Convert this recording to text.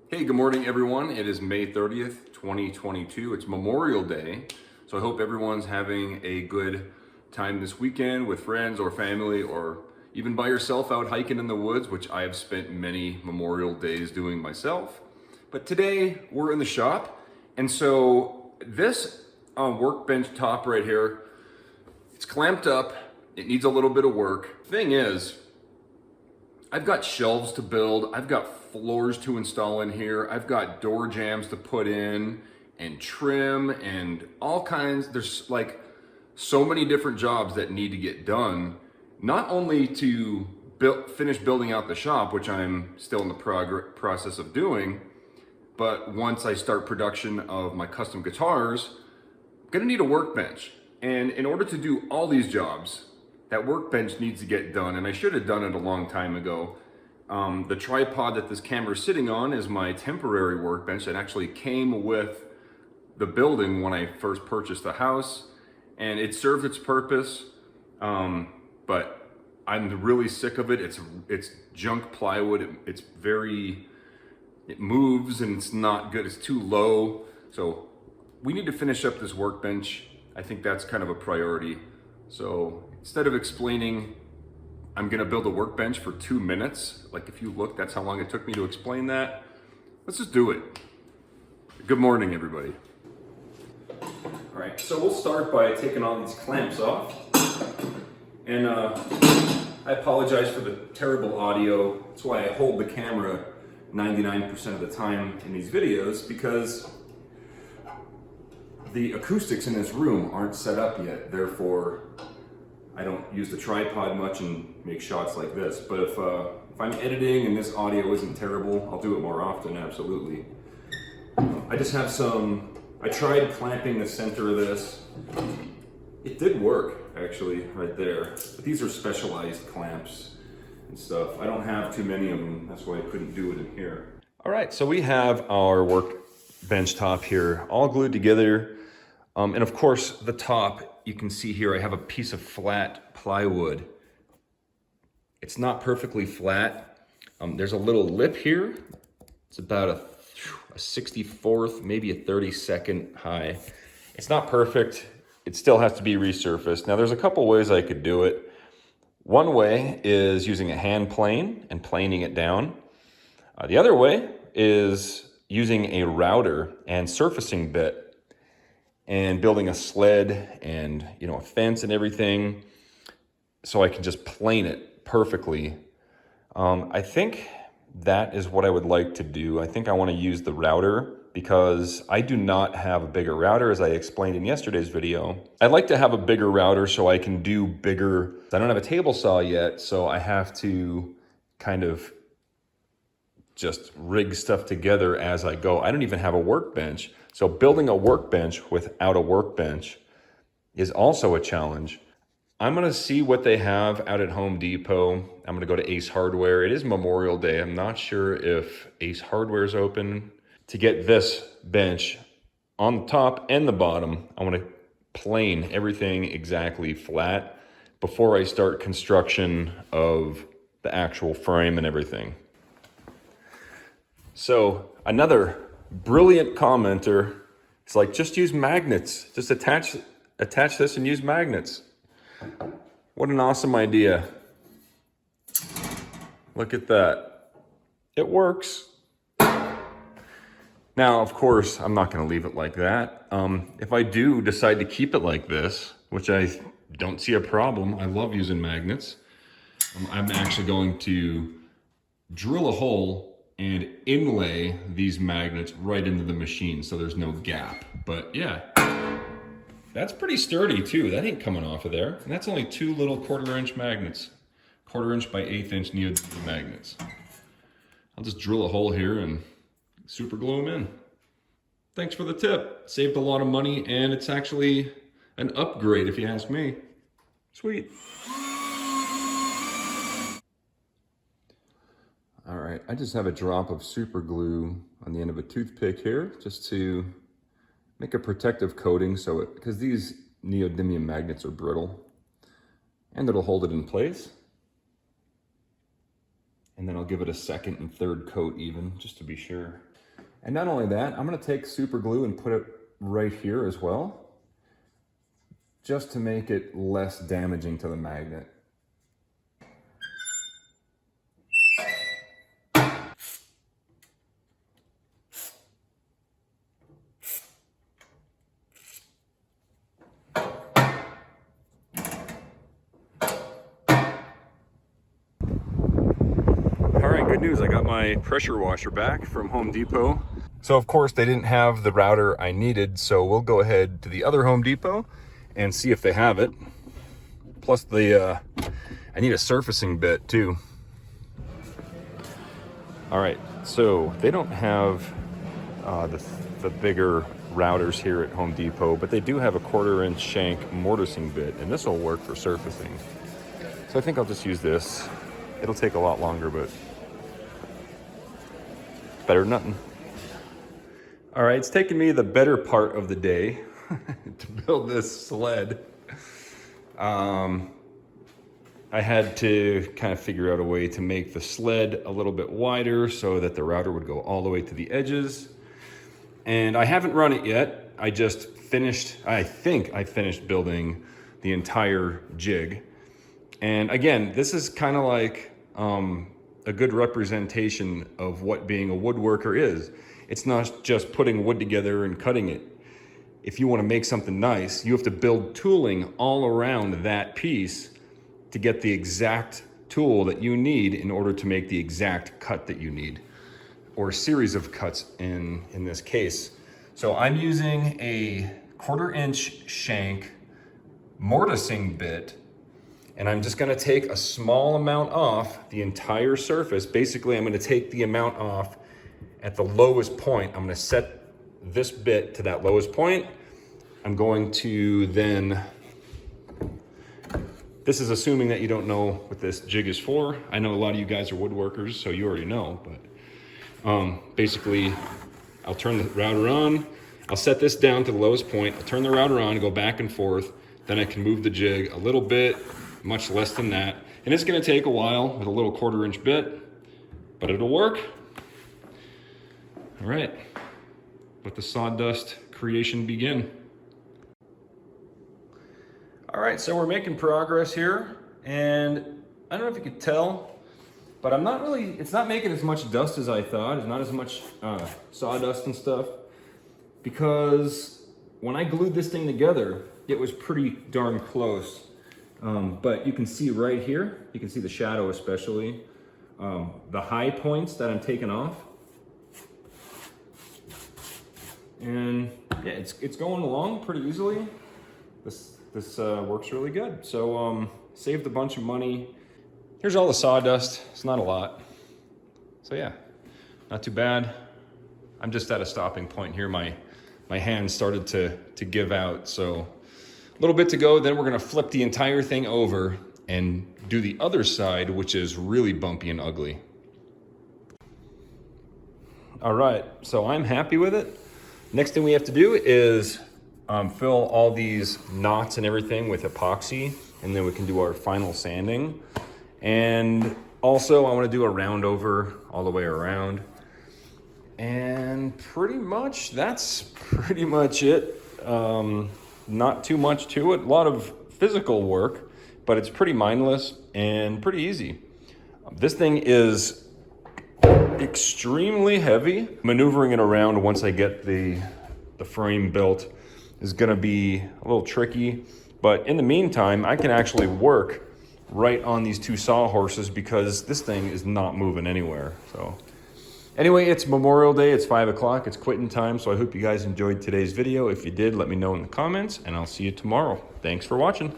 Hey, good morning everyone. It is May 30th, 2022. It's Memorial Day. So I hope everyone's having a good time this weekend with friends or family or even by yourself out hiking in the woods, which I have spent many Memorial Days doing myself. But today we're in the shop. And so this workbench top right here, it's clamped up. It needs a little bit of work. Thing is, I've got shelves to build, I've got floors to install in here, I've got door jambs to put in and trim and all kinds. There's like so many different jobs that need to get done, not only to finish building out the shop, which I'm still in the process of doing, but once I start production of my custom guitars, I'm gonna need a workbench. And in order to do all these jobs, that workbench needs to get done, and I should have done it a long time ago. The tripod that this camera is sitting on is my temporary workbench that actually came with the building when I first purchased the house, and it served its purpose, but I'm really sick of it. It's junk plywood. It moves and it's not good. It's too low. So we need to finish up this workbench. I think that's kind of a priority. So instead of explaining, I'm gonna build a workbench for 2 minutes. Like if you look, that's how long it took me to explain that. Let's just do it. Good morning, everybody. All right, so we'll start by taking all these clamps off. And I apologize for the terrible audio. That's why I hold the camera 99% of the time in these videos, because the acoustics in this room aren't set up yet. Therefore, I don't use the tripod much and make shots like this. But if I'm editing and this audio isn't terrible, I'll do it more often, absolutely. I just have I tried clamping the center of this. It did work, actually, right there. But these are specialized clamps and stuff. I don't have too many of them. That's why I couldn't do it in here. All right, so we have our workbench top here all glued together. And of course, the top, you can see here, I have a piece of flat plywood. It's not perfectly flat. There's a little lip here. It's about a 64th, maybe a 32nd high. It's not perfect. It still has to be resurfaced. Now, there's a couple ways I could do it. One way is using a hand plane and planing it down. The other way is using a router and surfacing bit and building a sled and, you know, a fence and everything, so I can just plane it perfectly. I think that is what I would like to do. I think I want to use the router because I do not have a bigger router, as I explained in yesterday's video. I'd like to have a bigger router so I can do bigger. I don't have a table saw yet, so I have to kind of just rig stuff together as I go. I don't even have a workbench. So building a workbench without a workbench is also a challenge. I'm gonna see what they have out at Home Depot. I'm gonna go to Ace Hardware. It is Memorial Day. I'm not sure if Ace Hardware is open. To get this bench on the top and the bottom, I wanna plane everything exactly flat before I start construction of the actual frame and everything. So another brilliant commenter is like, just use magnets. Just attach this and use magnets. What an awesome idea. Look at that. It works. Now, of course, I'm not going to leave it like that. If I do decide to keep it like this, which I don't see a problem, I love using magnets, I'm actually going to drill a hole and inlay these magnets right into the machine so there's no gap. But yeah, that's pretty sturdy too. That ain't coming off of there. And that's only 2 little 1/4 inch magnets, 1/4 inch by 1/8 inch neodymium magnets. I'll just drill a hole here and super glue them in. Thanks for the tip. Saved a lot of money, and it's actually an upgrade if you ask me. Sweet. All right, I just have a drop of super glue on the end of a toothpick here just to make a protective coating, because these neodymium magnets are brittle, and it'll hold it in place. And then I'll give it a second and third coat even, just to be sure. And not only that, I'm gonna take super glue and put it right here as well, just to make it less damaging to the magnet. Good news, I got my pressure washer back from Home Depot. So of course they didn't have the router I needed, so we'll go ahead to the other Home Depot and see if they have it. Plus I need a surfacing bit too. All right, so they don't have the bigger routers here at Home Depot, but they do have a 1/4" shank mortising bit, and this will work for surfacing. So I think I'll just use this. It'll take a lot longer, but better than nothing. All right, it's taken me the better part of the day to build this sled. I had to kind of figure out a way to make the sled a little bit wider so that the router would go all the way to the edges. And I haven't run it yet. I just finished, I think I finished building the entire jig. And again, this is kind of like a good representation of what being a woodworker is. It's not just putting wood together and cutting it. If you want to make something nice, you have to build tooling all around that piece to get the exact tool that you need in order to make the exact cut that you need, or a series of cuts in this case. So I'm using a 1/4" shank mortising bit, and I'm just gonna take a small amount off the entire surface. Basically, I'm gonna take the amount off at the lowest point. I'm gonna set this bit to that lowest point. I'm going to then, this is assuming that you don't know what this jig is for. I know a lot of you guys are woodworkers, so you already know, but basically, I'll turn the router on. I'll set this down to the lowest point. I'll turn the router on, go back and forth. Then I can move the jig a little bit, much less than that. And it's gonna take a while with a little 1/4" bit, but it'll work. All right, let the sawdust creation begin. All right, so we're making progress here, and I don't know if you could tell, but it's not making as much dust as I thought. It's not as much sawdust and stuff, because when I glued this thing together, it was pretty darn close. But you can see right here, you can see the shadow especially, the high points that I'm taking off. And yeah, it's going along pretty easily. This works really good. So saved a bunch of money. Here's all the sawdust. It's not a lot. So yeah, not too bad. I'm just at a stopping point here. My hands started to give out, so a little bit to go. Then we're gonna flip the entire thing over and do the other side, which is really bumpy and ugly. All right, so I'm happy with it. Next thing we have to do is fill all these knots and everything with epoxy, and then we can do our final sanding. And also I want to do a round over all the way around. And pretty much that's pretty much it. Not too much to it. A lot of physical work, but it's pretty mindless and pretty easy. This thing is extremely heavy. Maneuvering it around once I get the frame built is gonna be a little tricky, but in the meantime, I can actually work right on these two sawhorses because this thing is not moving anywhere. So anyway, it's Memorial Day, it's 5 o'clock, it's quitting time, so I hope you guys enjoyed today's video. If you did, let me know in the comments, and I'll see you tomorrow. Thanks for watching.